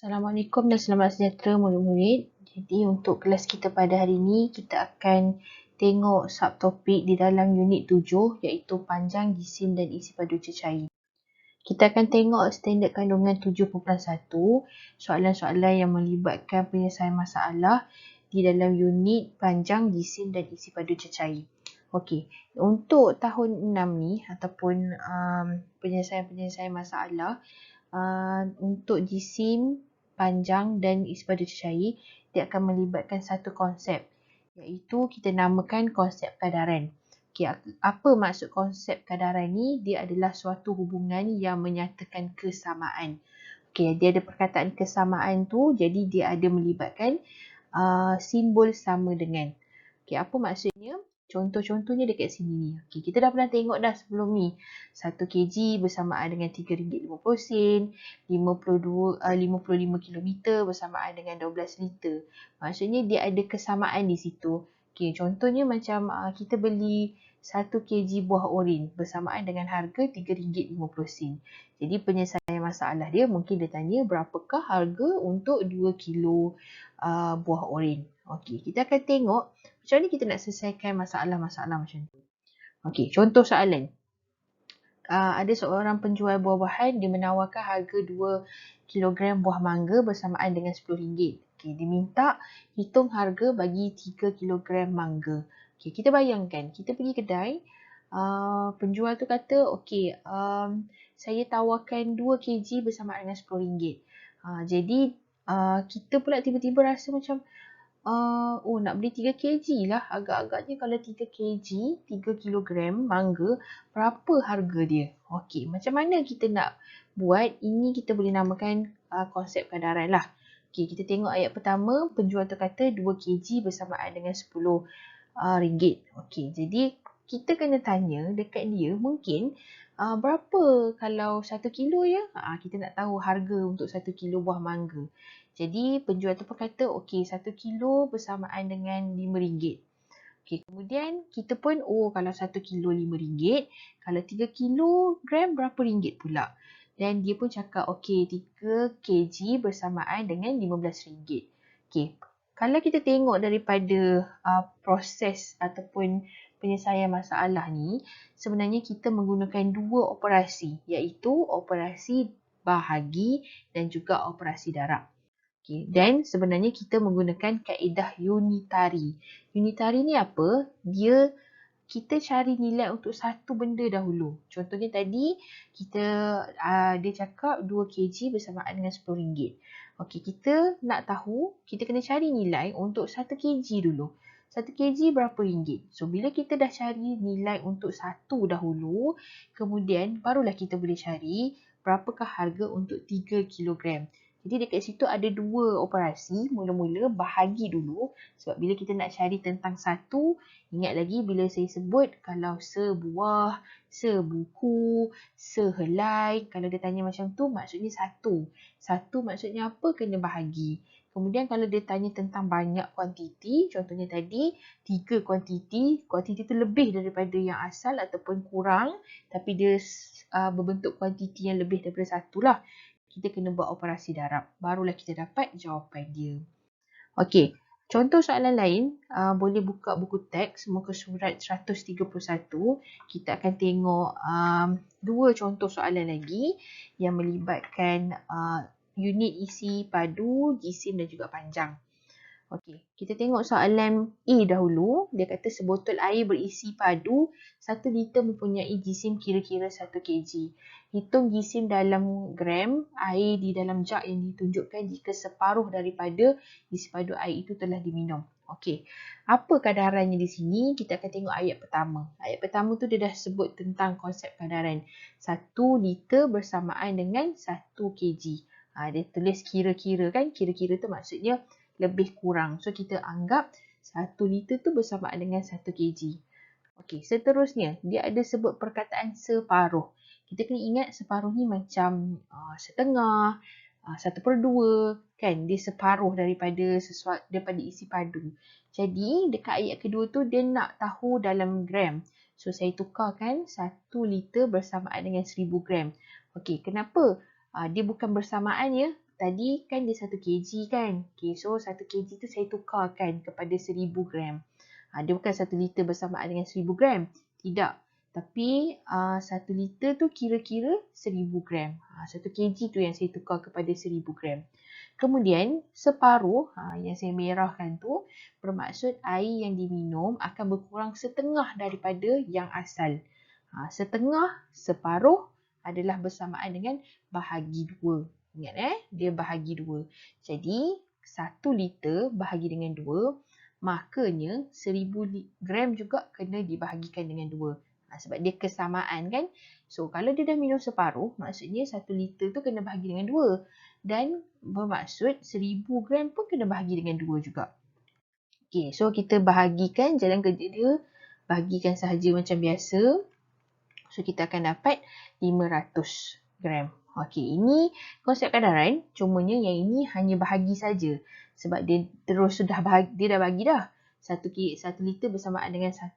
Assalamualaikum dan selamat sejahtera murid-murid. Jadi untuk kelas kita pada hari ini, kita akan tengok subtopik di dalam unit 7 iaitu panjang, jisim dan isi padu cecair. Kita akan tengok standard kandungan 7.1, soalan-soalan yang melibatkan penyelesaian masalah di dalam unit panjang, jisim dan isi padu cecair. Okey, untuk tahun 6 ni ataupun penyelesaian-penyelesaian masalah untuk jisim, panjang dan isi padu cecair, dia akan melibatkan satu konsep iaitu kita namakan konsep kadaran. Okay, apa maksud konsep kadaran ni? Dia adalah suatu hubungan yang menyatakan kesamaan. Okay, dia ada perkataan kesamaan tu, jadi dia ada melibatkan simbol sama dengan. Okay, apa maksudnya? Contoh-contohnya dekat sini ni. Okay, kita dah pernah tengok dah sebelum ni. 1 kg bersamaan dengan RM3.50, 55 km bersamaan dengan 12 liter. Maksudnya dia ada kesamaan di situ. Okay, contohnya macam kita beli 1 kg buah oren bersamaan dengan harga RM3.50. Jadi penyelesaian masalah dia mungkin dia tanya berapakah harga untuk 2 kilo buah oren. Okey, kita akan tengok macam mana kita nak selesaikan masalah-masalah macam tu. Okey, contoh soalan. Ada seorang penjual buah-buahan, dia menawarkan harga 2 kilogram buah mangga bersamaan dengan RM10. Okey, dia minta hitung harga bagi 3 kilogram mangga. Okey, kita bayangkan, kita pergi kedai, penjual tu kata, okey, saya tawarkan 2 kg bersamaan dengan RM10. Jadi, kita pula tiba-tiba rasa macam, nak beli 3 kg lah. Agak-agaknya kalau 3 kg, 3 kilogram mangga, berapa harga dia? Okey, macam mana kita nak buat? Ini kita boleh namakan konsep kadaran lah. Okey, kita tengok ayat pertama, penjual tu kata 2 kg bersamaan dengan RM10. Okey, jadi kita kena tanya dekat dia mungkin berapa kalau 1 kilo ya? Kita nak tahu harga untuk 1 kilo buah mangga. Jadi penjual tu pun kata okey 1 kilo bersamaan dengan RM5. Okey, kemudian kita pun kalau 1 kilo RM5, kalau 3 kilogram berapa ringgit pula? Dan dia pun cakap okey 3 kg bersamaan dengan RM15. Okey, kalau kita tengok daripada proses ataupun penyelesaian masalah ni, sebenarnya kita menggunakan dua operasi iaitu operasi bahagi dan juga operasi darab. Okay. Dan sebenarnya kita menggunakan kaedah unitari. Unitari ni apa? Kita cari nilai untuk satu benda dahulu. Contohnya tadi dia cakap 2 kg bersamaan dengan RM10. Okey, kita nak tahu, kita kena cari nilai untuk 1 kg dulu. 1 kg berapa ringgit? So bila kita dah cari nilai untuk satu dahulu, kemudian barulah kita boleh cari berapakah harga untuk 3 kilogram. Jadi dekat situ ada dua operasi. Mula-mula bahagi dulu. Sebab bila kita nak cari tentang satu, ingat lagi bila saya sebut kalau sebuah, sebuku, sehelai. Kalau dia tanya macam tu, maksudnya satu. Satu maksudnya apa? Kena bahagi. Kemudian kalau dia tanya tentang banyak kuantiti, contohnya tadi 3 kuantiti. Kuantiti tu lebih daripada yang asal ataupun kurang. Tapi dia berbentuk kuantiti yang lebih daripada satu lah. Kita kena buat operasi darab. Barulah kita dapat jawapan dia. Okey, contoh soalan lain, boleh buka buku teks muka surat 131. Kita akan tengok dua contoh soalan lagi yang melibatkan unit isi padu, jisim dan juga panjang. Okey, kita tengok soalan A dahulu. Dia kata sebotol air berisi padu 1 liter mempunyai jisim kira-kira 1 kg. Hitung jisim dalam gram air di dalam jak yang ditunjukkan jika separuh daripada isi padu air itu telah diminum. Okey, apa kadarannya di sini? Kita akan tengok ayat pertama. Ayat pertama tu dia dah sebut tentang konsep kadaran. 1 liter bersamaan dengan 1 kg. Dia tulis kira-kira kan? Kira-kira tu maksudnya lebih kurang. So kita anggap 1 liter tu bersamaan dengan 1 kg. Okey, seterusnya dia ada sebut perkataan separuh. Kita kena ingat separuh ni macam setengah, 1/2 kan, dia separuh daripada isi padu. Jadi dekat ayat kedua tu dia nak tahu dalam gram. So saya tukarkan 1 liter bersamaan dengan 1000 gram. Okey, kenapa? Dia bukan bersamaan ya, tadi kan dia 1 kg kan. Okay, so 1 kg tu saya tukarkan kepada 1000 gram. Dia bukan 1 liter bersamaan dengan 1000 gram. Tidak. Tapi 1 liter tu kira-kira 1000 gram. 1 kg tu yang saya tukar kepada 1000 gram. Kemudian separuh yang saya merahkan tu bermaksud air yang diminum akan berkurang setengah daripada yang asal. Setengah, separuh adalah bersamaan dengan bahagi 2. Ingat dia bahagi 2. Jadi 1 liter bahagi dengan 2, makanya 1000 gram juga kena dibahagikan dengan 2. Sebab dia kesamaan kan. So kalau dia dah minum separuh, maksudnya 1 liter tu kena bahagi dengan 2. Dan bermaksud 1000 gram pun kena bahagi dengan 2 juga. Okay, so kita bahagikan jalan kerja dia. Bahagikan sahaja macam biasa. So kita akan dapat 500 gram. Okey, ini konsep kadaran. Cumanya yang ini hanya bahagi saja. Sebab dia terus sudah bahagi, dia dah bagi dah. 1 liter bersamaan dengan 1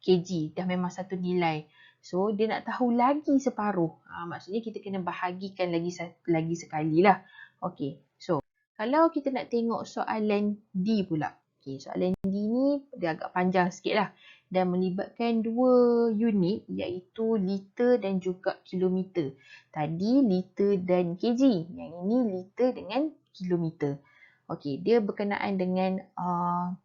kg. Dah memang satu nilai. So dia nak tahu lagi separuh. Maksudnya kita kena bahagikan lagi sekali lah. Okey, so kalau kita nak tengok soalan D pula. Okey, soalan D ni dia agak panjang sikit lah. Dan melibatkan 2 unit iaitu liter dan juga kilometer. Tadi liter dan kg. Yang ini liter dengan kilometer. Okey, dia berkenaan dengan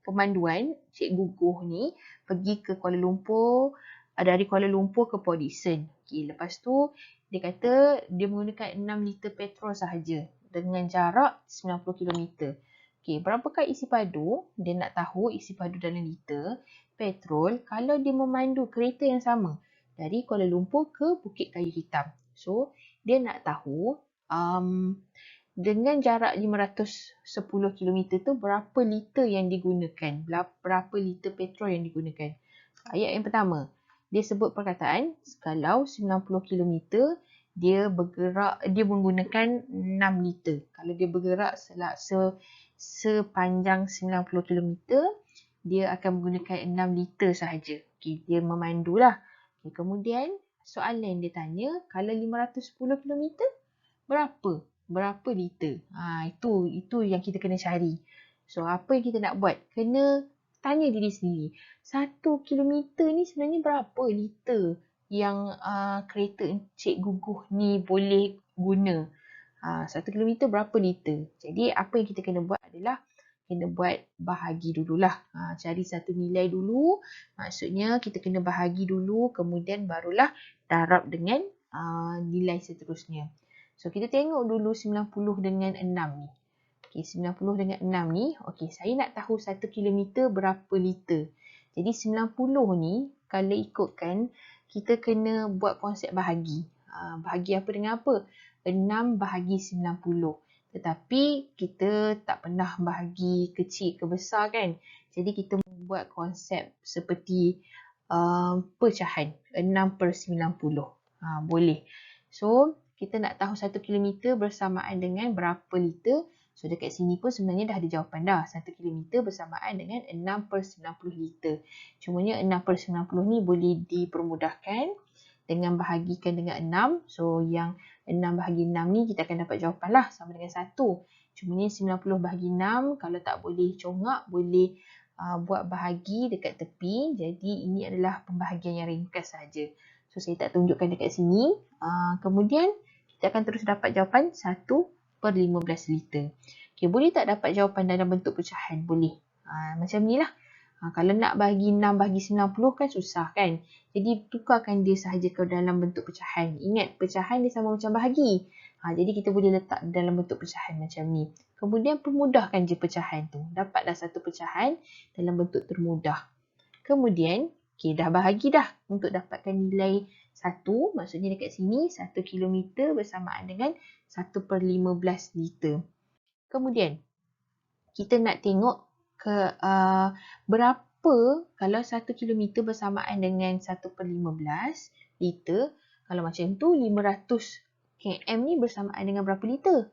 pemanduan Cikgu Guh ni pergi ke Kuala Lumpur, dari Kuala Lumpur ke Port Dickson. Okey, lepas tu dia kata dia menggunakan 6 liter petrol sahaja dengan jarak 90 km. Okey, berapakah isi padu? Dia nak tahu isi padu dalam liter petrol kalau dia memandu kereta yang sama dari Kuala Lumpur ke Bukit Kayu Hitam. So, dia nak tahu dengan jarak 510 km tu berapa liter yang digunakan, berapa liter petrol yang digunakan. Ayat yang pertama, dia sebut perkataan kalau 90 km dia menggunakan 6 liter. Kalau dia bergerak sepanjang 90 km, dia akan menggunakan 6 liter sahaja. Okay, dia memandulah. Okay, kemudian soalan dia tanya, kalau 510 km berapa? Berapa liter? Itu yang kita kena cari. So, apa yang kita nak buat? Kena tanya diri sendiri. 1 kilometer ni sebenarnya berapa liter yang kereta Cikgu Guh ni boleh guna? 1 kilometer berapa liter? Jadi, apa yang kita kena buat adalah kena buat bahagi dululah. Cari satu nilai dulu. Maksudnya kita kena bahagi dulu. Kemudian barulah darab dengan nilai seterusnya. So kita tengok dulu 90 dengan 6 ni. Okay, 90 dengan 6 ni. Okay, saya nak tahu 1 km berapa liter. Jadi 90 ni kalau ikutkan kita kena buat konsep bahagi. Bahagi apa dengan apa? 6 bahagi 90. Tetapi kita tak pernah bahagi kecil ke besar kan. Jadi kita membuat konsep seperti pecahan 6/90. Boleh. So kita nak tahu 1 km bersamaan dengan berapa liter. So dekat sini pun sebenarnya dah ada jawapan dah. 1 km bersamaan dengan 6/90 liter. Cumanya 6/90 ni boleh dipermudahkan dengan bahagikan dengan 6. So yang 6 bahagi 6 ni kita akan dapat jawapan lah sama dengan 1. Cumanya 90 bahagi 6 kalau tak boleh congak boleh buat bahagi dekat tepi. Jadi ini adalah pembahagian yang ringkas saja. So saya tak tunjukkan dekat sini. Kemudian kita akan terus dapat jawapan 1/15 liter. Okay, boleh tak dapat jawapan dalam bentuk pecahan? Boleh. Macam ni lah. Kalau nak bagi 6 bagi 90 kan susah kan. Jadi tukarkan dia sahaja ke dalam bentuk pecahan. Ingat pecahan dia sama macam bahagi. Jadi kita boleh letak dalam bentuk pecahan macam ni. Kemudian permudahkan je pecahan tu. Dapatlah satu pecahan dalam bentuk termudah. Kemudian dah bahagi dah untuk dapatkan nilai 1. Maksudnya dekat sini 1 km bersamaan dengan 1/15 liter. Kemudian kita nak tengok berapa kalau 1 km bersamaan dengan 1/15 liter. Kalau macam tu 500 km ni bersamaan dengan berapa liter?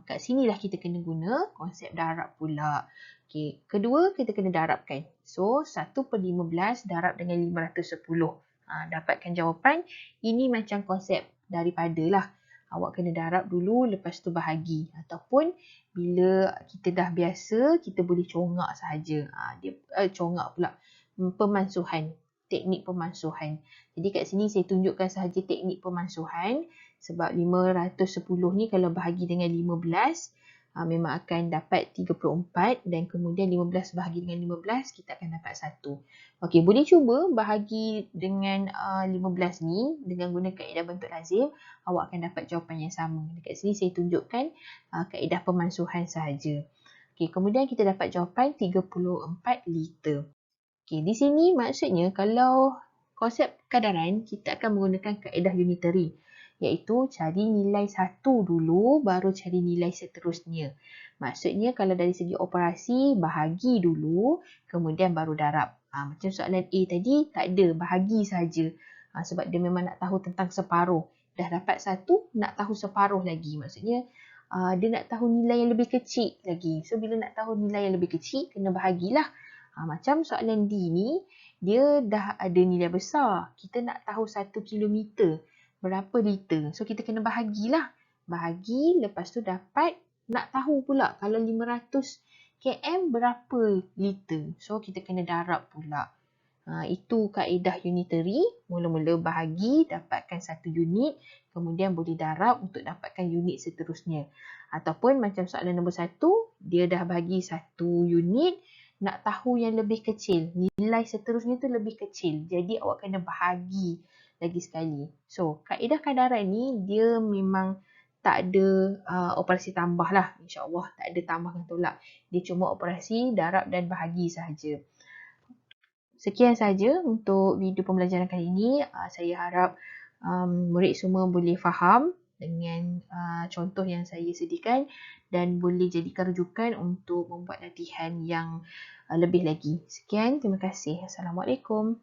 Kat sinilah kita kena guna konsep darab pula. Okay. Kedua kita kena darabkan. So 1/15 darab dengan 510. Dapatkan jawapan. Ini macam konsep daripada lah. awak kena darab dulu lepas tu bahagi. Ataupun bila kita dah biasa, kita boleh congak sahaja. Congak pula. Pemansuhan. Teknik pemansuhan. Jadi kat sini saya tunjukkan sahaja teknik pemansuhan. Sebab 510 ni kalau bahagi dengan 15, memang akan dapat 34 dan kemudian 15 bahagi dengan 15 kita akan dapat 1. Okey, boleh cuba bahagi dengan 15 ni dengan guna kaedah bentuk lazim, awak akan dapat jawapan yang sama. Dekat sini saya tunjukkan kaedah pemansuhan sahaja. Okey, kemudian kita dapat jawapan 34 liter. Okey, di sini maksudnya kalau konsep kadaran kita akan menggunakan kaedah unitary, iaitu cari nilai satu dulu baru cari nilai seterusnya. Maksudnya kalau dari segi operasi bahagi dulu kemudian baru darab. Macam soalan A tadi tak ada, bahagi saja. Sebab dia memang nak tahu tentang separuh. Dah dapat satu, nak tahu separuh lagi. Maksudnya dia nak tahu nilai yang lebih kecil lagi. So bila nak tahu nilai yang lebih kecil kena bahagilah. Macam soalan D ni dia dah ada nilai besar. Kita nak tahu 1 kilometer berapa liter. So kita kena bahagilah. Bahagi lepas tu dapat, nak tahu pula kalau 500 km berapa liter. So kita kena darab pula. Itu kaedah unitary. Mula-mula bahagi, dapatkan 1 unit. Kemudian boleh darab untuk dapatkan unit seterusnya. Ataupun macam soalan nombor 1, dia dah bagi 1 unit. Nak tahu yang lebih kecil. Nilai seterusnya tu lebih kecil. Jadi awak kena bahagi lagi sekali. So, kaedah kadaran ni dia memang tak ada operasi tambah lah. InsyaAllah tak ada tambahkan tolak. Dia cuma operasi darab dan bahagi sahaja. Sekian sahaja untuk video pembelajaran kali ini. Saya harap murid semua boleh faham dengan contoh yang saya sediakan dan boleh jadikan rujukan untuk membuat latihan yang lebih lagi. Sekian, terima kasih. Assalamualaikum.